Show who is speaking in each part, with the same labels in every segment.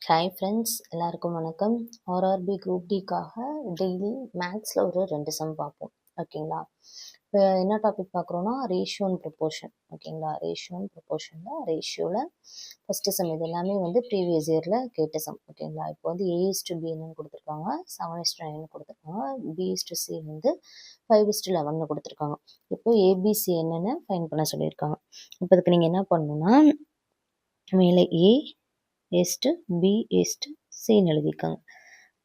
Speaker 1: Hi friends, எல்லாருக்கும் வணக்கம். RRB group டிக்காக daily மேக்ஸில் ஒரு 2 சம் பார்ப்போம். ஓகேங்களா? இப்போ என்ன டாபிக் பார்க்குறோன்னா ரேஷியோ அண்ட் ப்ரொப்போர்ஷன். ஓகேங்களா? ரேஷியோ அண்ட் ப்ரொப்போர்ஷனில் ரேஷியோவில் ஃபஸ்ட்டு சம் இது எல்லாமே ப்ரீவியஸ் இயரில் கேட்ட சம். ஓகேங்களா? இப்போ A:B என்னன்னு கொடுத்துருக்காங்க, 7:9 கொடுத்துருக்காங்க, B:C 5:11 கொடுத்துருக்காங்க. இப்போ ஏபிசி என்னன்னு ஃபைன் பண்ண சொல்லியிருக்காங்க. இப்போ அதுக்கு நீங்கள் என்ன பண்ணணும்னா, மேலே A:B:Cன்னு எழுதிக்காங்க.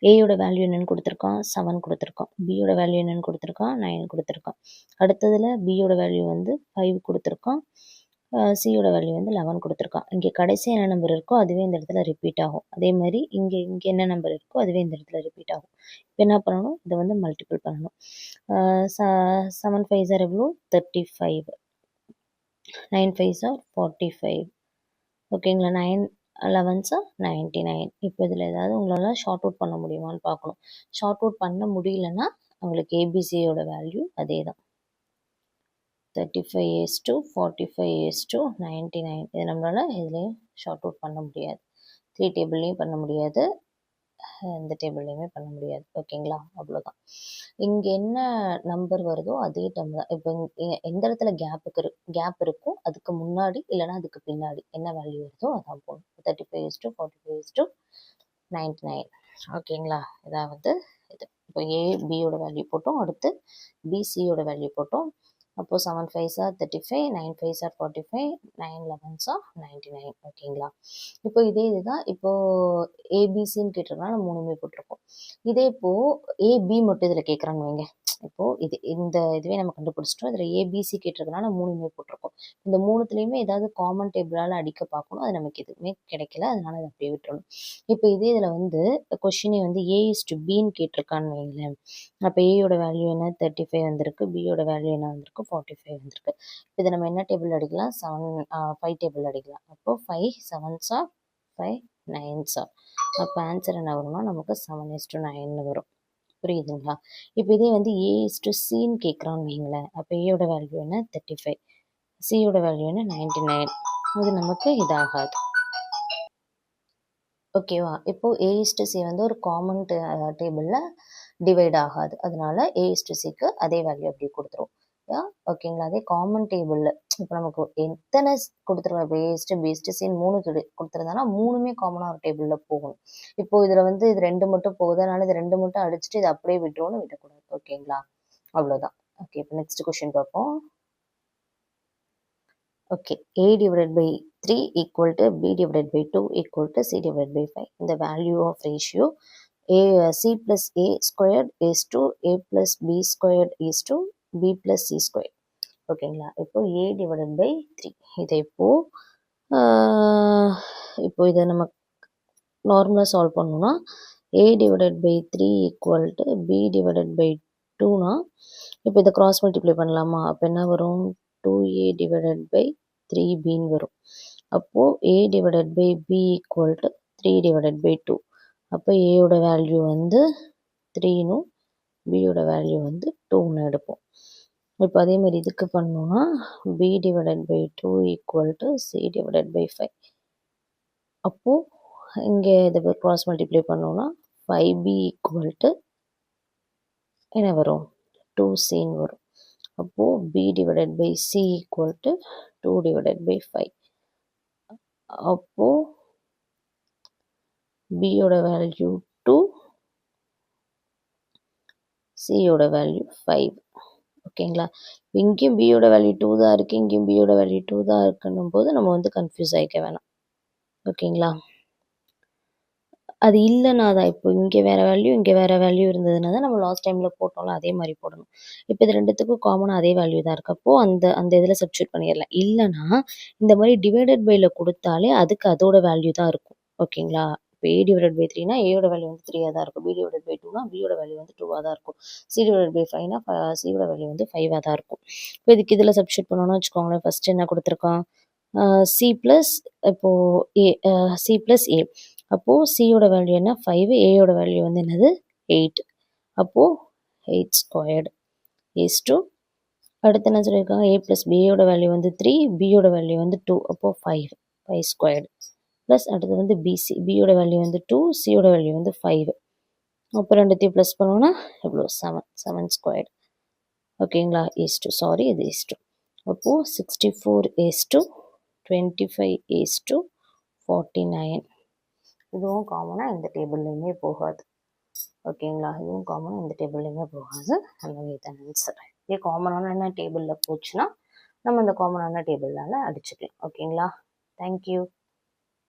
Speaker 1: ஏயோட வேல்யூ என்னன்னு கொடுத்துருக்கான், 7 கொடுத்துருக்கான். பியோட வேல்யூ என்னன்னு கொடுத்துருக்கான், 9 கொடுத்துருக்கான். அடுத்ததில் பியோட வேல்யூ 5 கொடுத்துருக்கான். சியோட வேல்யூ 11 கொடுத்துருக்கான். இங்கே கடைசி என்ன நம்பர் இருக்கோ அதுவே இந்த இடத்துல ரிப்பீட் ஆகும். அதே மாதிரி இங்கே என்ன நம்பர் இருக்கோ அதுவே இந்த இடத்துல ரிப்பீட் ஆகும். இப்போ என்ன பண்ணணும், இதை மல்டிபிள் பண்ணணும். 7 5s எவ்வளோ, 35. 9 5s 45. ஓகேங்களா? 9 11s 99. இப்போ இதில் ஏதாவது உங்களால் ஷார்ட் அவுட் பண்ண முடியுமான்னு பார்க்கணும். ஷார்ட் அவுட் பண்ண முடியலன்னா உங்களுக்கு ஏபிசியோட வேல்யூ அதே தான், 35:45:99. இது நம்மளால் இதுலேயும் ஷார்ட் அவுட் பண்ண முடியாது. 3 டேபிள்லேயும் பண்ண முடியாது, இந்த டேபிள்லையுமே பண்ண முடியாது. ஓகேங்களா? அவ்வளோதான். இங்கே என்ன நம்பர் வருதோ அதே டைம் தான். இப்போ எந்த இடத்துல கேப் இருக்கோ அதுக்கு முன்னாடி இல்லைன்னா அதுக்கு பின்னாடி என்ன வேல்யூ வருதோ அதான் போகணும். 35:45:99. ஓகேங்களா? இதான் இது. இப்போ ஏபியோட வேல்யூ போட்டோம், அடுத்து பிசியோட வேல்யூ போட்டோம். அப்போது 7 5s 35, 9 5s 45, 9 11s 99. ஓகேங்களா? இப்போ இதுதான். இப்போது ஏபிசின்னு கேட்டிருக்கனால மூணுமே போட்டிருக்கோம். இதே இப்போது ஏபி மட்டும் இதில் கேட்குறான்னு வைங்க. இப்போது இதுவே நம்ம கண்டுபிடிச்சிட்டோம். இதில் ஏபிசி கேட்டிருக்கனால மூணுமே போட்டிருக்கோம். இந்த மூணுத்துலேயுமே ஏதாவது காமன் டேபிளால் அடிக்க பார்க்கணும். அது நமக்கு எதுவுமே கிடைக்கல, அதனால அதை அப்படியே விட்டுறணும். இப்போ இதில் கொஷினே A:B கேட்டிருக்கான்னு வைங்களேன். அப்போ ஏயோட வேல்யூ என்ன, 35 வந்திருக்கு. பியோட வேல்யூ என்ன வந்திருக்கு, 45 வந்திருக்கு. இதை நம்ம என்ன டேபிள் அடிக்கலாம், 5 டேபிள் அடிக்கலாம். அப்போது 5 7s 5 9s. அப்போ ஆன்சர் என்ன வரும்னா நமக்கு 7:9 வரும். புரியுதுங்களா? இப்போ இதே A:Cன்னு கேட்குறான்னு வைங்களேன். அப்போ ஏயோட வேல்யூ என்ன, 35. சியோட வேல்யூ என்ன, 99. இது நமக்கு இதாகாது. ஓகேவா? இப்போது A:C ஒரு காமன் டேபிளில் டிவைட் ஆகாது. அதனால A:C அதே வேல்யூ அப்படி கொடுத்துரும். ஓகேங்களா? அதே காமன் டேபிளில் இப்போ நமக்கு எத்தனை கொடுத்துருவோம், இப்போ A:B:C 3 கொடுத்துருந்தானா மூணுமே காமனாக ஒரு டேபிளில் போகணும். இப்போது இதில் இது 2 மட்டும் போகுது, அதனால இது 2 மட்டும் அடிச்சுட்டு இதை அப்படியே விட்டுருவோன்னு விடக்கூடாது. ஓகேங்களா? அவ்வளோதான். ஓகே, இப்போ நெக்ஸ்ட் கொஷின் பார்ப்போம். Okay, A/3 equal to B/2 equal to C/5. The value of ratio C plus A squared is to A plus B squared is to B plus C squared. ஓகேங்களா? இப்போ A/3 இதை இப்போ இதை நம்ம நார்மலாக solve பண்ணணும்னா A/3 equal to B/2னா இப்போ இதை கிராஸ் மல்டிப்ளை பண்ணலாமா? அப்போ என்ன வரும், 2A/3Bன்னு வரும். அப்போது A/B equal to 3/2. அப்போ ஏயோட வேல்யூ 3னும் பியோட வேல்யூ 2ன்னு எடுப்போம். இப்போ அதே மாதிரி இதுக்கு பண்ணோம்னா B/2 equal to C/5. அப்போது இங்கே இதை கிராஸ் மல்டிப்ளை பண்ணோம்னா 5B equal to என்ன வரும், 2Cன்னு வரும். அப்போது B/C equal to 2/5. அப்போது பியோட வேல்யூ 2, சியோட வேல்யூ 5. ஓகேங்களா? இங்கேயும் பியோட வேல்யூ 2 தான் இருக்குது, இங்கேயும் பியோட வேல்யூ 2 தான் இருக்குன்னும் போது நம்ம கன்ஃபியூஸ் ஆகிக்க வேணாம். ஓகேங்களா? அது இல்லைனா தான், இப்போ இங்கே வேறு வேல்யூ இங்கே வேறு வேல்யூ இருந்ததுன்னா தான் நம்ம லாஸ்ட் டைமில் போட்டோம்ல அதே மாதிரி போடணும். இப்போ இது ரெண்டுத்துக்கும் காமனாக அதே வேல்யூ தான் இருக்கப்போ அந்த இதில் சப்ஸ்டியூட் பண்ணிடலாம். இல்லைனா இந்த மாதிரி டிவைடட் பையில் கொடுத்தாலே அதுக்கு அதோட வேல்யூ தான் இருக்கும். ஓகேங்களா? இப்போ A/3னா ஏயோட வேல்யூ 3ஆக தான் இருக்கும். B/2னா பியோட வேல்யூ 2ஆக தான் இருக்கும். C/5னா சியோட வேல்யூ 5ஆக தான் இருக்கும். இப்போ இதுக்கு இதில் சப்ஸ்டியூட் பண்ணோன்னு வச்சுக்கோங்களேன். ஃபஸ்ட்டு என்ன கொடுத்துருக்கான், C ப்ளஸ் இப்போது C ப்ளஸ் A. அப்போது சியோட வேல்யூ என்ன, 5. ஏயோட வேல்யூ என்னது, 8. அப்போது 8 ஸ்கொயர்டு இஸ் டு, அடுத்து என்ன சொல்லியிருக்காங்க, A ப்ளஸ் பியோட வேல்யூ 3, பியோட வேல்யூ 2. அப்போது 5 ஸ்கொயர்டு ப்ளஸ் அடுத்து வந்து பிசி, பியோட வேல்யூ வந்து 2, சியோட வேல்யூ வந்து 5. அப்போ ரெண்டுத்தையும் ப்ளஸ் பண்ணோன்னா எவ்வளோ 7 ஸ்கொயர்டு. ஓகேங்களா, சாரி இது is2. அப்போது 64 25 49. இதுவும் காமனாக இந்த டேபிள்லையுமே போகாது. ஓகேங்களா, இதுவும் காமனாக இந்த டேபிள்லையுமே போகாது. அந்த இதான் ஆன்சர். இதே காமனான டேபிளில் போச்சுன்னா நம்ம இந்த காமனான டேபிளால் அடிச்சுக்கலாம். ஓகேங்களா, தேங்க்யூ.